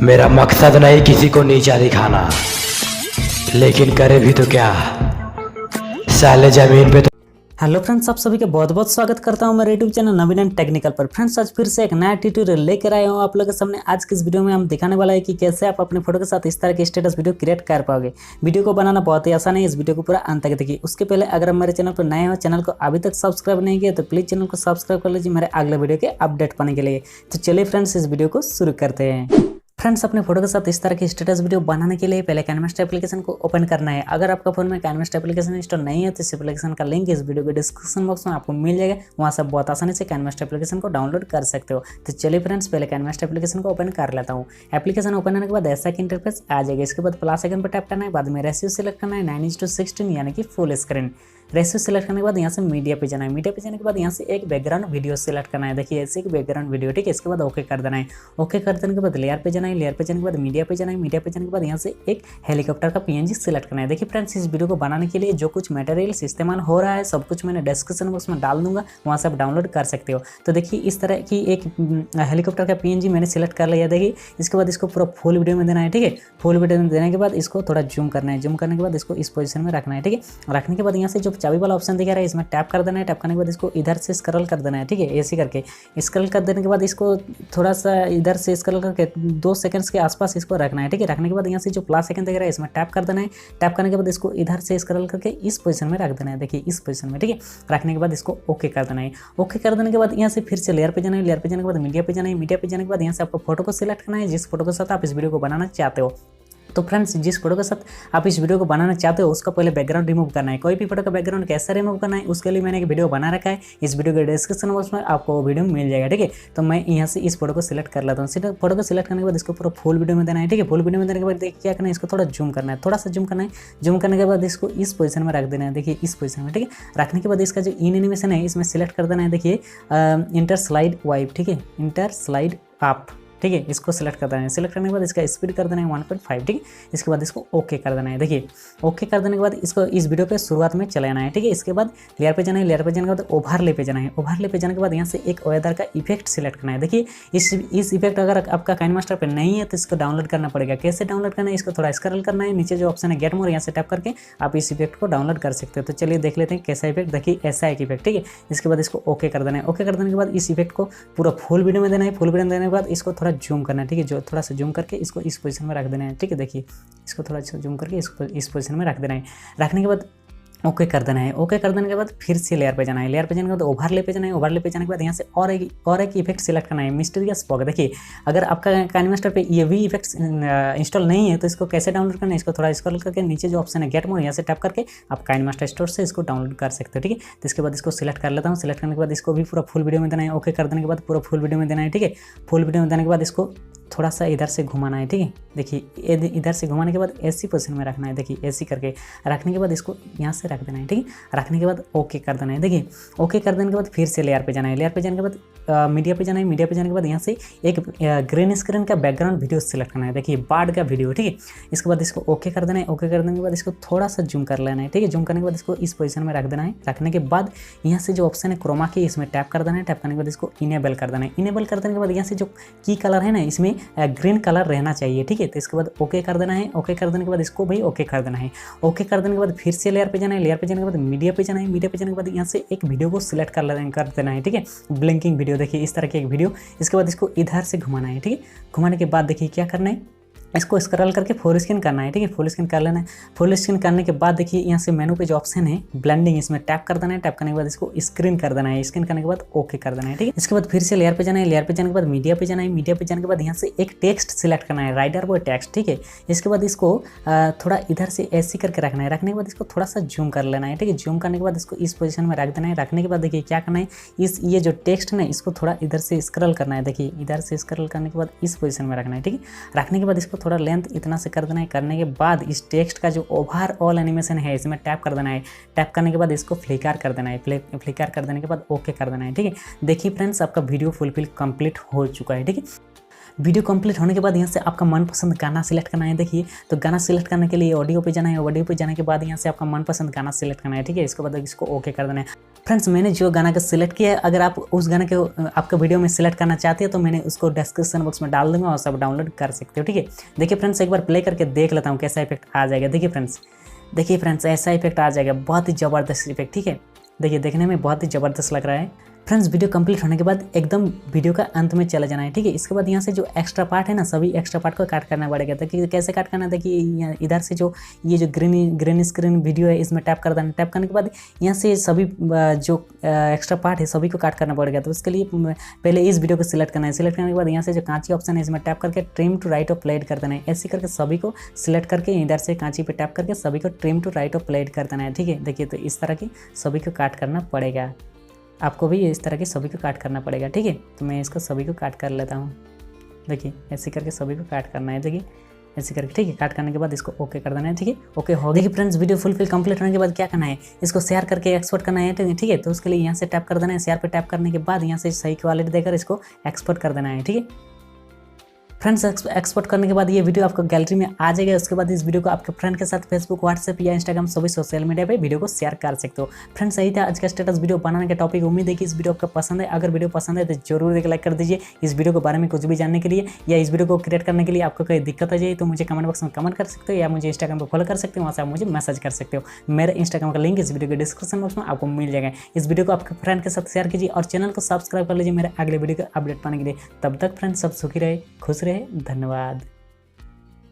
मेरा मकसद नहीं किसी को नीचा दिखाना, लेकिन करे भी तो क्या, साले जमीन पे तो। हेलो फ्रेंड्स, आप सभी का बहुत बहुत स्वागत करता हूं मेरे यूट्यूब चैनल नवीन एन टेक्निकल पर। फ्रेंड्स, आज फिर से एक नया ट्यूटोरियल लेकर आया हूं आप लोगों के सामने। आज की इस वीडियो में हम दिखाने वाला है कि कैसे आप अपने फोटो के साथ इस तरह की स्टेटस वीडियो क्रिएट कर पाओगे। वीडियो को बनाना बहुत ही आसान है, इस वीडियो को पूरा अंत तक देखिए। उसके पहले अगर आप मेरे चैनल पर नए हो, चैनल को अभी तक सब्सक्राइब नहीं किया तो प्लीज़ चैनल को सब्सक्राइब कर लीजिए मेरे अगले वीडियो के अपडेट पाने के लिए। तो चलिए फ्रेंड्स, इस वीडियो को शुरू करते हैं। फ्रेंड्स, अपने फोटो के साथ इस तरह की स्टेटस वीडियो बनाने के लिए पहले कैनमास्टर एप्लीकेशन को ओपन करना है। अगर आपका फोन में कैनमास्टर एप्लीकेशन इंस्टॉल नहीं है तो इस एप्लीकेशन का लिंक इस वीडियो के डिस्क्रिप्शन बॉक्स में आपको मिल जाएगा। वहां से बहुत आसानी से कैनमास्टर एप्लीकेशन को डाउनलोड कर सकते हो। तो चलिए फ्रेंड्स, पहले कैनमास्टर एप्लीकेशन को ओपन कर लेता हूँ। एप्लीकेशन ओपन होने के बाद ऐसा कि इंटरफेस आ जाएगा। इसके बाद प्लस आइकन पर टैप करना है, बाद में रेशियो सेलेक्ट करना है 9:16 यानी कि फुल स्क्रीन। रेशियो सेलेक्ट करने के बाद यहाँ से मीडिया पे जाना है। मीडिया पे जाने के बाद यहाँ से एक बैकग्राउंड वीडियो सेलेक्ट करना है। देखिए ऐसे एक बैकग्राउंड वीडियो, ठीक है। इसके बाद ओके कर देना है। ओके कर देने के बाद लेयर पे जाना है। लेयर पे जाने के बाद मीडिया पे जाना है। मीडिया पे जाने के बाद यहाँ से एक हेलीकॉप्टर का पीएनजी सेलेक्ट करना है। देखिए फ्रेंड्स, इस वीडियो को बनाने के लिए जो कुछ मटेरियल्स इस्तेमाल हो रहा है सब कुछ मैंने डिस्क्रिप्शन बॉक्स में डाल दूंगा, वहाँ से आप डाउनलोड कर सकते हो। तो देखिए इस तरह की एक हेलीकॉप्टर का पीएनजी मैंने सेलेक्ट कर लिया। देखिए इसके बाद इसको पूरा फुल वीडियो में देना है, ठीक है। फुल वीडियो में देने के बाद इसको थोड़ा जूम करना है। जूम करने के बाद इसको इस पोजीशन में रखना है, ठीक है। रखने के बाद यहाँ से जो चाबी वाला ऑप्शन दिखा रहा है इसमें टैप कर देना है। टैप करने के बाद इसको इधर से स्क्रॉल कर देना है, ठीक है। ऐसे करके स्क्रॉल कर देने के बाद इसको थोड़ा सा इधर से स्क्रॉल करके 2 सेकंड्स के आसपास इसको रखना है, ठीक है। रखने के बाद यहाँ से जो प्लस आइकन दिख रहा है इसमें टैप कर देना है। टैप करने के बाद इसको इधर से स्क्रॉल करके इस पोजीशन में रख देना है। देखिए इस पोजीशन में, ठीक है। रखने के बाद इसको ओके कर देना है। ओके कर देने के बाद यहाँ से फिर से लेयर पे जाना है। लेयर पे जाने के बाद मीडिया पे जाना है। मीडिया पे जाने के बाद यहाँ से आपको फोटो को सिलेक्ट करना है, जिस फोटो के साथ आप इस वीडियो को बनाना चाहते हो। तो फ्रेंड्स, जिस फोटो के साथ आप इस वीडियो को बनाना चाहते हो उसका पहले बैकग्राउंड रिमूव करना है। कोई भी फोटो का बैकग्राउंड कैसे रिमूव करना है उसके लिए मैंने एक वीडियो बना रखा है। इस वीडियो के डिस्क्रिप्शन बॉक्स में आपको वो वीडियो मिल जाएगा, ठीक है। तो मैं यहाँ से इस फोटो को सिलेक्ट कर लेता हूँ। फोटो को सिलेक्ट करने के बाद इसको पूरा फुल वीडियो में देना है, ठीक है। फुल वीडियो में देने के बाद देखिए क्या करना है, इसको थोड़ा जूम करना है, थोड़ा सा जूम करना है। जूम करने के बाद इसको इस पोजीशन में रख देना है। देखिए इस पोजीशन में, ठीक है। रखने के बाद इसका जो इन एनिमेशन है इसमें सिलेक्ट कर देना है। देखिए इंटर स्लाइड वाइप, ठीक है। इंटर स्लाइड अप, ठीक है। इसको सिलेक्ट कर देना है। सिलेक्ट करने के बाद इसका स्पीड कर देना है 1.5, ठीक है। इसके बाद इसको ओके कर देना है। देखिए ओके कर देने के बाद इसको इस वीडियो पे शुरुआत में चले आना है, ठीक है। इसके बाद लेयर पे जाना है। लेयर पे जाने के बाद ओवरले पे जाना है। ओवरले पे जाने के बाद यहाँ से एक वेदर का इफेक्ट सिलेक्ट करना है। देखिए इस इफेक्ट अगर आपका काइनमास्टर पे नहीं है तो इसको डाउनलोड करना पड़ेगा। कैसे डाउनलोड करना है, इसको थोड़ा स्क्रॉल करना है। नीचे जो ऑप्शन है गेट मोर, यहाँ से टैप करके आप इस इफेक्ट को डाउनलोड कर सकते हो। तो चलिए देख लेते हैं कैसा इफेक्ट। देखिए ऐसा एक इफेक्ट, ठीक है। इसके बाद इसको ओके कर देना है। ओके कर देने के बाद इस इफेक्ट को पूरा फुल वीडियो में देना है। फुल वीडियो में देने के बाद इसको थोड़ा जूम करना है, ठीक है। जो थोड़ा सा जूम करके इसको इस पोजीशन में रख देना है, ठीक है। देखिए इसको थोड़ा सा जूम करके इसको इस पोजीशन में रख देना है। रखने के बाद ओके कर देना है। ओके कर देने के बाद फिर से लेयर पे जाना है। लेयर पे जाने के बाद ओवरले पे जाना है। ओवरले पे जाने के बाद यहाँ से और एक इफेक्ट सिलेक्ट करना है, मिस्टीरियस फॉग। देखिए अगर आपका काइनमास्टर पे ये भी इफेक्ट इंस्टॉल नहीं है तो इसको कैसे डाउनलोड करना है, इसको थोड़ा स्क्रॉल करके नीचे जो ऑप्शन है गेट मोर, यहाँ से टैप करके आप काइनमास्टर स्टोर से इसको डाउनलोड कर सकते हो, ठीक है। तो इसके बाद इसको सिलेक्ट कर लेता हूँ। सिलेक्ट करने के बाद इसको भी पूरा फुल वीडियो में देना है। ओके कर देने के बाद पूरा फुल वीडियो में देना है, ठीक है। फुल वीडियो में देने के बाद इसको थोड़ा सा इधर से घुमाना है, ठीक है। देखिए इधर से घुमाने के बाद ऐसी पोजीशन में रखना है। देखिए ऐसी करके रखने के बाद इसको यहाँ से रख देना है, ठीक है। रखने के बाद ओके कर देना है। देखिए ओके कर देने के बाद फिर से लेयर पे जाना है। लेयर पे जाने के बाद मीडिया पे जाना है। मीडिया पे जाने के बाद यहाँ से एक ग्रीन स्क्रीन का बैकग्राउंड वीडियो सेलेक्ट करना है। देखिए बाढ़ का वीडियो, ठीक है। इसके बाद इसको ओके कर देना है। ओके कर देने के बाद इसको थोड़ा सा जूम कर लेना है, ठीक है। जूम करने के बाद इसको इस पोजीशन में रख देना है। रखने के बाद यहाँ से जो ऑप्शन है क्रोमा की, इसमें टैप कर देना है। टैप करने के बाद इसको इनेबल कर देना है। इनेबल कर देने के बाद यहाँ से जो की कलर है ना इसमें ग्रीन कलर रहना चाहिए, ठीक है। तो इसके बाद ओके कर देना है। ओके कर देने के बाद इसको भी ओके कर देना है। ओके कर देने के बाद फिर से लेयर पे जाना है। लेयर पे जाने के बाद मीडिया पे जाना है। मीडिया पे जाने के बाद यहाँ से एक वीडियो को सिलेक्ट कर देना है, ठीक है। ब्लिंकिंग वीडियो, देखिए इस तरह की एक वीडियो। इसके बाद इसको इधर से घुमाना है, ठीक है। घुमाने के बाद देखिए क्या करना है, इसको स्क्रॉल करके फुल स्क्रीन करना है, ठीक है। फुल स्क्रीन कर लेना है। फुल स्क्रीन करने के बाद देखिए यहाँ से मेनू पे जो ऑप्शन है ब्लेंडिंग, इसमें टैप कर देना है। टैप करने के बाद इसको स्क्रीन कर देना है। स्क्रीन करने के बाद ओके कर देना है, ठीक है। इसके बाद फिर से लेयर पे जाना है। लेयर पे जाने के बाद मीडिया पे जाना है। मीडिया पे जाने के बाद यहाँ से एक टेक्स्ट सिलेक्ट करना है, राइटर वो टेक्स्ट, ठीक है। इसके बाद इसको थोड़ा इधर से ऐसे करके रखना है। रखने के बाद इसको थोड़ा सा जूम कर लेना है, ठीक है। जूम करने के बाद इसको इस पोजीशन में रख देना है। रखने के बाद देखिए क्या करना है, ये जो टेक्स्ट है ना इसको थोड़ा इधर से स्क्रॉल करना है। देखिए इधर से स्क्रॉल करने के बाद इस पोजीशन में रखना है, ठीक है। रखने के बाद इसको थोड़ा लेंथ इतना से कर देना है। करने के बाद इस टेक्स्ट का जो ओवरऑल एनिमेशन है इसमें टैप कर देना है। टैप करने के बाद इसको फ्लिकर कर देना है। फ्लिकर कर देने के बाद ओके कर देना है, ठीक है। देखिए फ्रेंड्स, आपका वीडियो फुलफिल कंप्लीट हो चुका है, ठीक है। वीडियो कंप्लीट होने के बाद यहाँ से आपका मनपसंद गाना सिलेक्ट करना है। देखिए तो गाना सिलेक्ट करने के लिए ऑडियो पे जाना है, ऑडियो पे जाने के बाद यहाँ से आपका मनपसंद गाना सिलेक्ट करना है। ठीक है, इसके बाद इसको ओके कर देना है। फ्रेंड्स मैंने जो गाना का सिलेक्ट किया है, अगर आप उस गाने को आपका वीडियो में सिलेक्ट करना चाहते हैं तो मैंने उसको डिस्क्रिप्शन बॉक्स में डाल दूंगा और सब डाउनलोड कर सकते हो। ठीक है, देखिए फ्रेंड्स एक बार प्ले करके देख लेता हूँ कैसा इफेक्ट आ जाएगा। देखिए फ्रेंड्स ऐसा इफेक्ट आ जाएगा, बहुत ही ज़बरदस्त इफेक्ट। ठीक है, देखिए देखने में बहुत ही ज़बरदस्त लग रहा है। फ्रेंड्स वीडियो कंप्लीट होने के बाद एकदम वीडियो का अंत में चले जाना है। ठीक है, इसके बाद यहाँ से जो एक्स्ट्रा पार्ट है ना, सभी एक्स्ट्रा पार्ट को काट करना पड़ेगा। देखिए कैसे काट करना है, देखिए इधर से जो ये जो ग्रीन स्क्रीन वीडियो है इसमें टैप कर देना। टैप करने के बाद यहाँ से सभी जो एक्स्ट्रा पार्ट है सभी को काट करना पड़ेगा। तो उसके लिए पहले इस वीडियो को सिलेक्ट करना है। सिलेक्ट करने के बाद यहाँ से जो कांची ऑप्शन है इसमें टैप करके trim to right of plate कर देना है। ऐसे करके सभी को सिलेक्ट करके इधर से कांची पे टैप करके सभी को trim to right of plate कर देना है। ठीक है, देखिए तो इस तरह की सभी को काट करना पड़ेगा। आपको भी इस तरह के सभी को काट करना पड़ेगा। ठीक है, तो मैं इसको सभी को काट कर लेता हूँ। देखिए ऐसे करके सभी को काट करना है। देखिए ऐसे करके, ठीक है, काट करने के बाद इसको ओके कर देना है। ठीक है, ओके हो। देखिए फ्रेंड्स वीडियो फुलफिल कंप्लीट होने के बाद क्या करना है, इसको शेयर करके एक्सपोर्ट करना है। ठीक है, तो उसके लिए यहाँ से टैप कर देना है। शेयर पे टैप करने के बाद यहाँ से सही क्वालिटी देकर इसको एक्सपोर्ट कर देना है। ठीक है फ्रेंड्स, एक्सपोर्ट करने के बाद ये वीडियो आपको गैलरी में आ जाएगा। उसके बाद इस वीडियो को आपके फ्रेंड के साथ फेसबुक, व्हाट्सएप या इंस्टाग्राम सभी सोशल मीडिया पे वीडियो को शेयर कर सकते हो। फ्रेंड्स यही था आज का स्टेटस वीडियो बनाने का टॉपिक। उम्मीद है कि इस वीडियो आपको पसंद है। अगर वीडियो पसंद है तो जरूर एक लाइक कर दीजिए। इस वीडियो के बारे में कुछ भी जानने के लिए या इस वीडियो को क्रिएट करने के लिए आपको कोई दिक्कत आ जाए तो मुझे कमेंट बॉक्स में कमेंट कर सकते हो या मुझे इंस्टाग्राम पर फॉलो कर सकते हो, वहाँ से आप मुझे मैसेज कर सकते हो। मेरे इंस्टाग्राम का लिंक इस वीडियो के डिस्क्रिप्शन बॉक्स में आपको मिल जाएगा। इस वीडियो को आपके फ्रेंड के साथ शेयर कीजिए और चैनल को सब्सक्राइब कर लीजिए मेरे अगले वीडियो का अपडेट पाने के लिए। तब तक फ्रेंड्स सब सुखी रहे, खुश रहे, धन्यवाद।